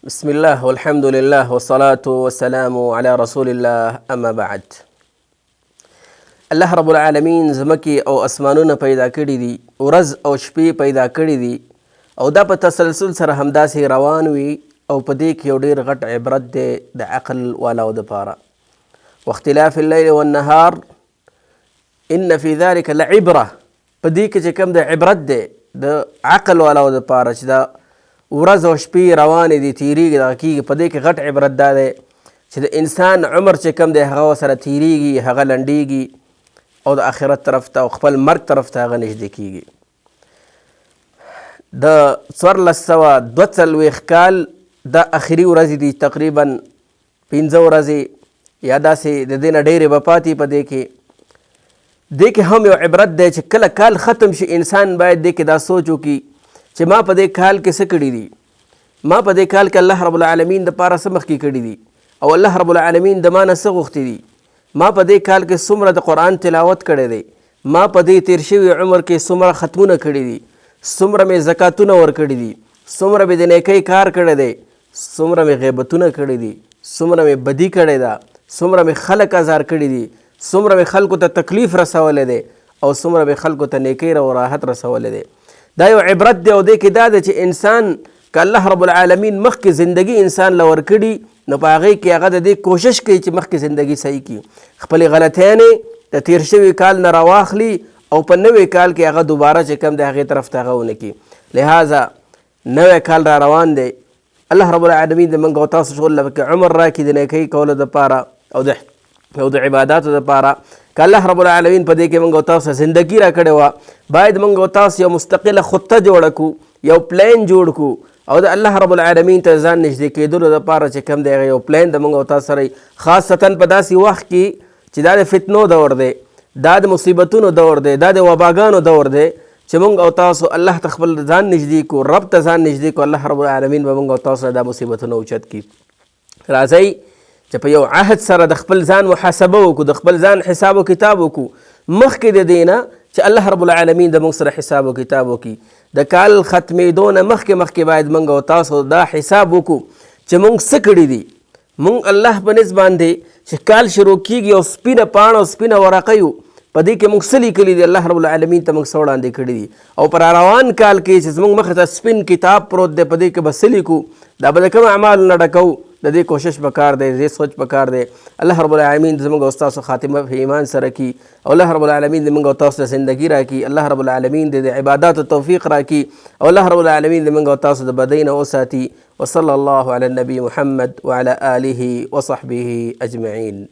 بسم الله والحمد لله والصلاة والسلام على رسول الله اما بعد. الله رب العالمین زمکی او اسمانونه پیدا کړي دي، ورځ او شپې پیدا کړي دي او دا په تسلسل سره همداسې روان وي او په دې کې یو ډېر غټ عبرت دی د عقل والاو دپاره. واختلاف الليل والنهار ان في ذلك لعبره، په دې کې چې کوم د عبرت دی د عقل والاو دپاره چې دا ورځ او شپې روانې دي تیریږي دغه کېږي، په دې کې غټ عبرت دا دی چې د انسان عمر چې کوم دی هغه سره تیریږي، هغه لنډیږي او د آخرت طرف ته او خپل مرګ طرف ته هغه نږدې کېږي. د 1442 کال دا آخري ورځې دي، تقریبا 15 ورځې یا داسې د دې نه ډېرې به پاتې په دې کې هم یو عبرت دی چې کله کال ختم شي انسان باید دې کې دا سوچ وکړي چې ما په دې کال کې څه کړي دي، ما په دې کال کې الله رب العالمین دپاره څه مخکې کړي دي او الله رب العالمین د ما نه څه غوښتي دي، ما په دې کال کې څومره د قرآن تلاوت کړی دی، ما په دې تیر شوي عمر کې څومره ختمونه کړي دي، څومره مې زکاتونه ورکړي دي، څومره مې د نیکۍ کار کړی دی، څومره مې غیبتونه کړي دي، څومره مې بدي کړې ده، څومره مې خلک ازار کړي دي، څومره مې خلکو ته تکلیف رسولی دی او څومره مې خلکو ته نیکۍ او راحت رسولی دی. دا یو عبرت دی او دې کې دا ده چې انسان که الله رب العالمین مخکې زندگی انسان له ورکړي نو په هغې کې هغه د دې کوشش کوي چې مخکې زندگی صحیح کړي، خپلې غلطیانې د تیر شوي کال نه راواخلي او په نوی کال کې هغه دوباره چې کوم دی هغې طرف ته هغه ونه کړي. لهذا نوی کال را روان دی، الله رب العالمین د موږ او تاسو ټول له عمر راکړي د نیکۍ کولو دپاره او د عباداتو دپاره. که الله رب العالمین په دې کې موږ او تاسو زندگی را کړې وه، باید موږ او تاسو یو مستقله خطه جوړه کړو، یو پلان جوړ کړو او د الله رب العالمین ته ځان نږدې کېدلو دپاره چې کوم دی هغه یو پلان د موږ او تاسو سره خاصتا په داسې وخت کې چې دا د فتنو دور دی، دا د مصیبتونو دور دی، دا د وباګانو دور دی چې موږ او تاسو الله ته خپل ځان نږدې کړو، رب ته ځان نږدې کړو، الله رب العالمین به موږ او تاسو دا مصیبتونه اوچت کړي. راځئ چې په یو عهد سره د خپل ځان محاسبه وکړو، د خپل ځان حساب و کتاب وکړو مخکې د دې نه چې الله رب العالمین د موږ سره حساب و کتاب وکړي. د کال ختمېدو نه مخکې باید موږ او تاسو دا حساب وکړو چې موږ څه کړي دي. موږ الله په نسبت باندې چې کال شروع کېږي او سپینه پاڼه او سپینه ورقه یو په دې کې موږ څه لیکلي دي، الله رب العالمین ته موږ څه وړاندې کړي دي او پر روان کال کې چې زموږ مخې ته سپین کتاب پروت دی په دې کې به څه لیکو، دا به د کوم اعمالو نه ډکوو، د دې کوشش پکار دی، د دې سوچ پکار دی. الله رب العالمین زموږ او ستاسو خاتمه په ایمان سره کړي او الله رب العالمین زموږ او تاسو ته زندگی راکړي، الله رب العالمین د عباداتو توفیق راکړي او الله رب العالمین زموږ او تاسو د بدۍ نه وساتي. وصلى الله على النبي محمد وعلى آله وصحبه أجمعين.